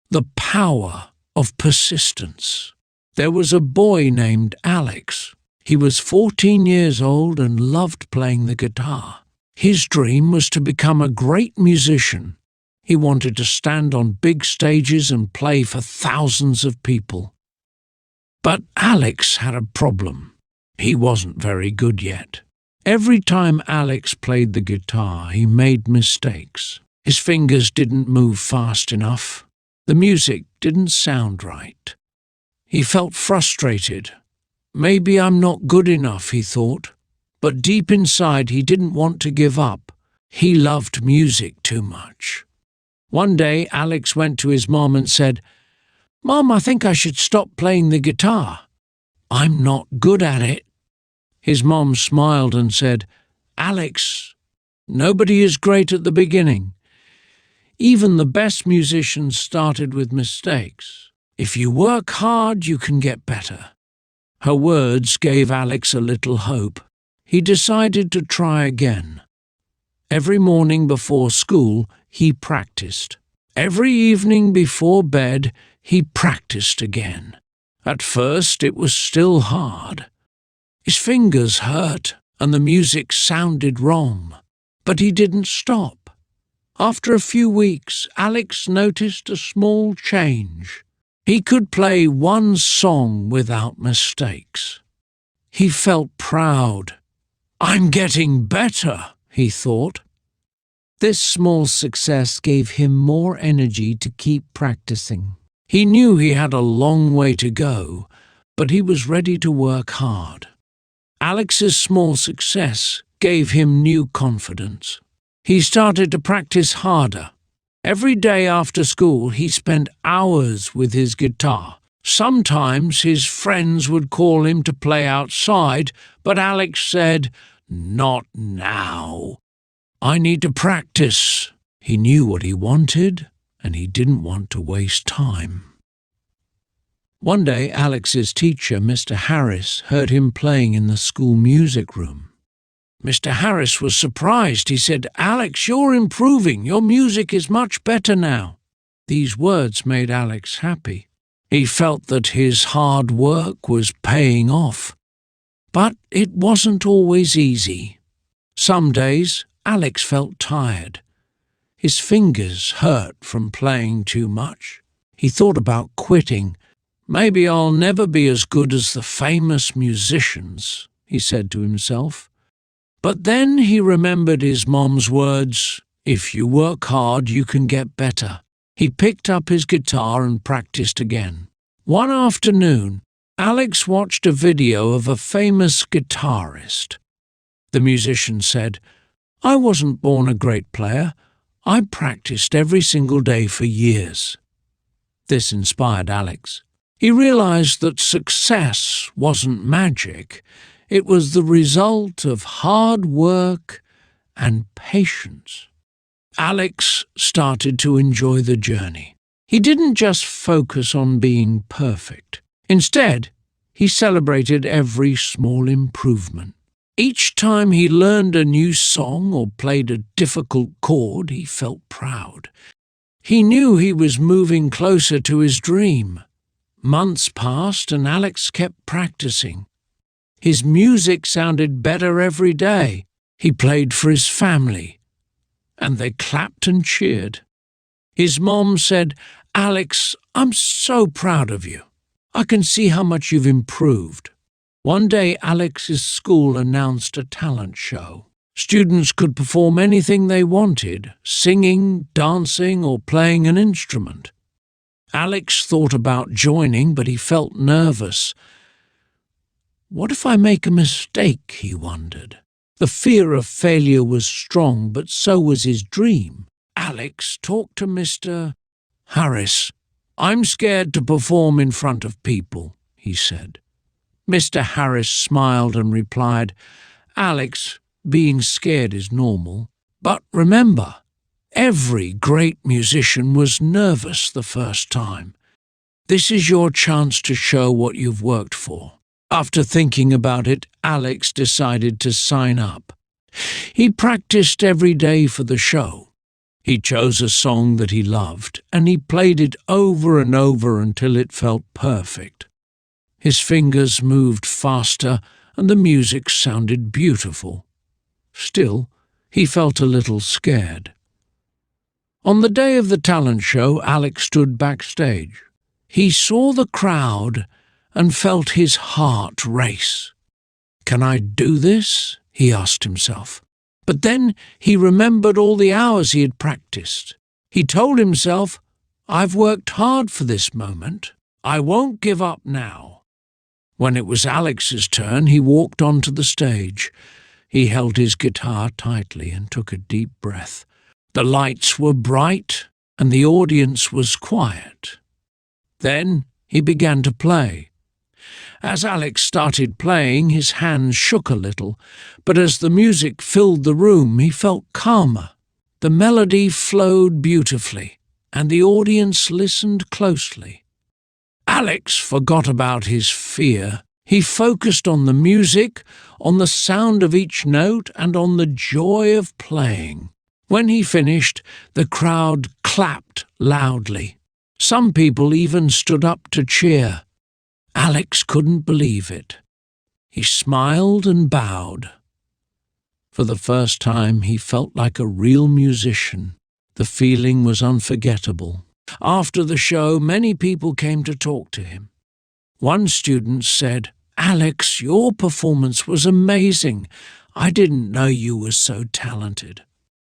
The power of persistence. There was a boy named Alex. He was 14 years old and loved playing the guitar. His dream was to become a great musician. He wanted to stand on big stages and play for thousands of people. But Alex had a problem. He wasn't very good yet. Every time Alex played the guitar, he made mistakes. His fingers didn't move fast enough. The music didn't sound right. He felt frustrated. Maybe I'm not good enough, he thought. But deep inside, he didn't want to give up. He loved music too much. One day, Alex went to his mom and said, "Mom, I think I should stop playing the guitar. I'm not good at it." His mom smiled and said, "Alex, nobody is great at the beginning. Even the best musicians started with mistakes. If you work hard, you can get better." Her words gave Alex a little hope. He decided to try again. Every morning before school, he practiced. Every evening before bed, he practiced again. At first, it was still hard. His fingers hurt and the music sounded wrong. But he didn't stop. After a few weeks, Alex noticed a small change. He could play one song without mistakes. He felt proud. "I'm getting better," he thought. This small success gave him more energy to keep practicing. He knew he had a long way to go, but he was ready to work hard. Alex's small success gave him new confidence. He started to practice harder. Every day after school, he spent hours with his guitar. Sometimes his friends would call him to play outside, but Alex said, "Not now. I need to practice." He knew what he wanted, and he didn't want to waste time. One day, Alex's teacher, Mr. Harris, heard him playing in the school music room. Mr. Harris was surprised. He said, "Alex, you're improving. Your music is much better now." These words made Alex happy. He felt that his hard work was paying off. But it wasn't always easy. Some days, Alex felt tired. His fingers hurt from playing too much. He thought about quitting. "Maybe I'll never be as good as the famous musicians," he said to himself. But then he remembered his mom's words, "If you work hard, you can get better." He picked up his guitar and practiced again. One afternoon, Alex watched a video of a famous guitarist. The musician said, "I wasn't born a great player. I practiced every single day for years." This inspired Alex. He realized that success wasn't magic. It was the result of hard work and patience. Alex started to enjoy the journey. He didn't just focus on being perfect. Instead, he celebrated every small improvement. Each time he learned a new song or played a difficult chord, he felt proud. He knew he was moving closer to his dream. Months passed and Alex kept practicing. His music sounded better every day. He played for his family, and they clapped and cheered. His mom said, "Alex, I'm so proud of you. I can see how much you've improved." One day, Alex's school announced a talent show. Students could perform anything they wanted, singing, dancing, or playing an instrument. Alex thought about joining, but he felt nervous. What if I make a mistake, he wondered. The fear of failure was strong, but so was his dream. Alex talked to Mr. Harris. "I'm scared to perform in front of people," he said. Mr. Harris smiled and replied, "Alex, being scared is normal. But remember, every great musician was nervous the first time. This is your chance to show what you've worked for." After thinking about it, Alex decided to sign up. He practiced every day for the show. He chose a song that he loved, and he played it over and over until it felt perfect. His fingers moved faster, and the music sounded beautiful. Still, he felt a little scared. On the day of the talent show, Alex stood backstage. He saw the crowd and felt his heart race. "Can I do this?" he asked himself. But then he remembered all the hours he had practiced. He told himself, "I've worked hard for this moment. I won't give up now." When it was Alex's turn, he walked onto the stage. He held his guitar tightly and took a deep breath. The lights were bright and the audience was quiet. Then he began to play. As Alex started playing, his hands shook a little, but as the music filled the room, he felt calmer. The melody flowed beautifully, and the audience listened closely. Alex forgot about his fear. He focused on the music, on the sound of each note, and on the joy of playing. When he finished, the crowd clapped loudly. Some people even stood up to cheer. Alex couldn't believe it. He smiled and bowed. For the first time, he felt like a real musician. The feeling was unforgettable. After the show, many people came to talk to him. One student said, "Alex, your performance was amazing. I didn't know you were so talented."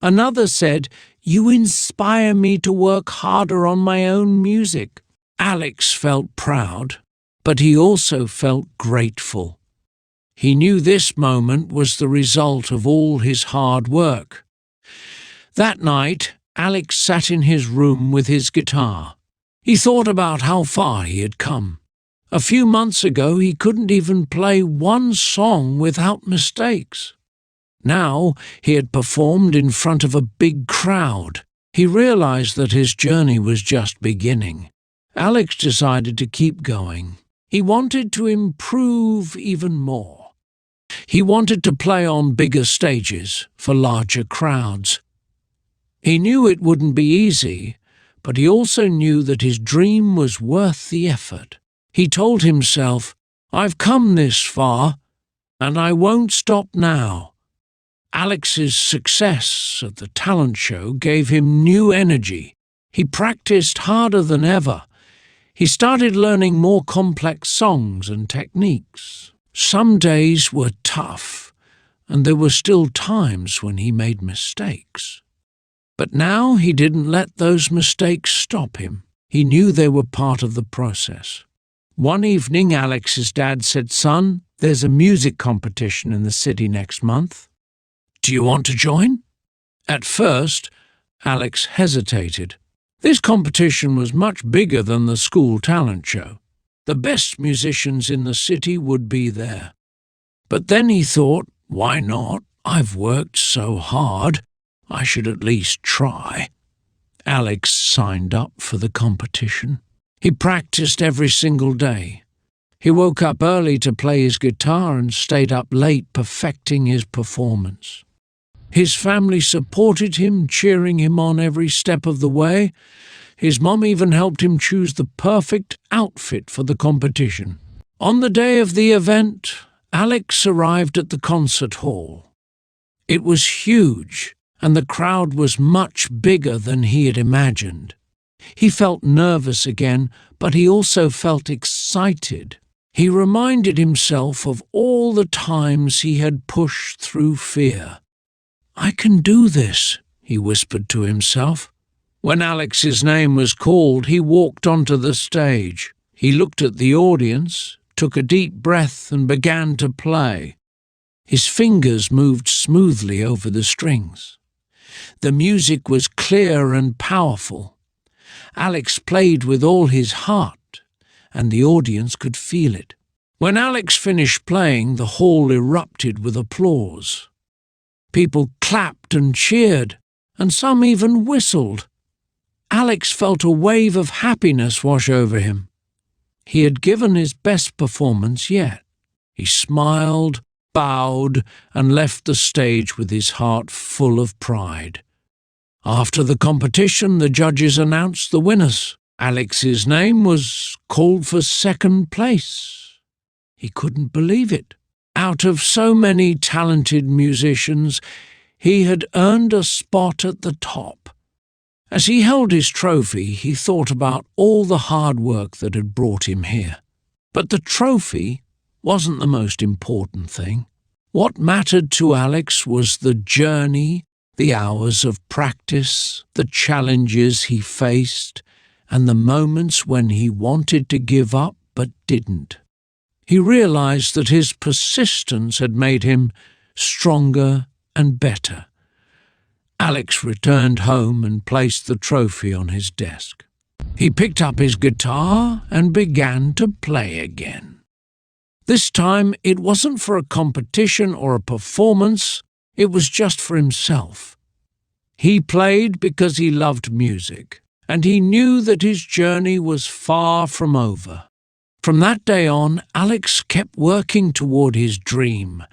Another said, "You inspire me to work harder on my own music." Alex felt proud, but he also felt grateful. He knew this moment was the result of all his hard work. That night, Alex sat in his room with his guitar. He thought about how far he had come. A few months ago, he couldn't even play one song without mistakes. Now he had performed in front of a big crowd. He realized that his journey was just beginning. Alex decided to keep going. He wanted to improve even more. He wanted to play on bigger stages for larger crowds. He knew it wouldn't be easy, but he also knew that his dream was worth the effort. He told himself, "I've come this far, and I won't stop now." Alex's success at the talent show gave him new energy. He practiced harder than ever. He started learning more complex songs and techniques. Some days were tough, and there were still times when he made mistakes. But now he didn't let those mistakes stop him. He knew they were part of the process. One evening, Alex's dad said, "Son, there's a music competition in the city next month. Do you want to join?" At first, Alex hesitated. This competition was much bigger than the school talent show. The best musicians in the city would be there. But then he thought, why not? I've worked so hard. I should at least try. Alex signed up for the competition. He practiced every single day. He woke up early to play his guitar and stayed up late perfecting his performance. His family supported him, cheering him on every step of the way. His mom even helped him choose the perfect outfit for the competition. On the day of the event, Alex arrived at the concert hall. It was huge, and the crowd was much bigger than he had imagined. He felt nervous again, but he also felt excited. He reminded himself of all the times he had pushed through fear. "I can do this," he whispered to himself. When Alex's name was called, he walked onto the stage. He looked at the audience, took a deep breath, and began to play. His fingers moved smoothly over the strings. The music was clear and powerful. Alex played with all his heart, and the audience could feel it. When Alex finished playing, the hall erupted with applause. People clapped and cheered, and some even whistled. Alex felt a wave of happiness wash over him. He had given his best performance yet. He smiled, bowed, and left the stage with his heart full of pride. After the competition, the judges announced the winners. Alex's name was called for second place. He couldn't believe it. Out of so many talented musicians, he had earned a spot at the top. As he held his trophy, he thought about all the hard work that had brought him here. But the trophy wasn't the most important thing. What mattered to Alex was the journey, the hours of practice, the challenges he faced, and the moments when he wanted to give up but didn't. He realized that his persistence had made him stronger and better. Alex returned home and placed the trophy on his desk. He picked up his guitar and began to play again. This time it wasn't for a competition or a performance, it was just for himself. He played because he loved music, and he knew that his journey was far from over. From that day on, Alex kept working toward his dream.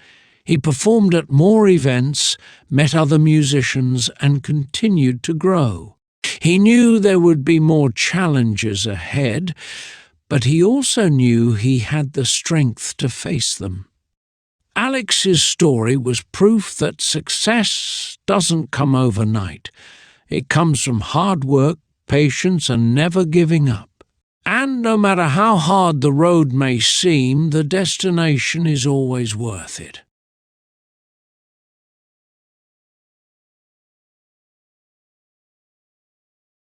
He performed at more events, met other musicians, and continued to grow. He knew there would be more challenges ahead, but he also knew he had the strength to face them. Alex's story was proof that success doesn't come overnight. It comes from hard work, patience, and never giving up. And no matter how hard the road may seem, the destination is always worth it.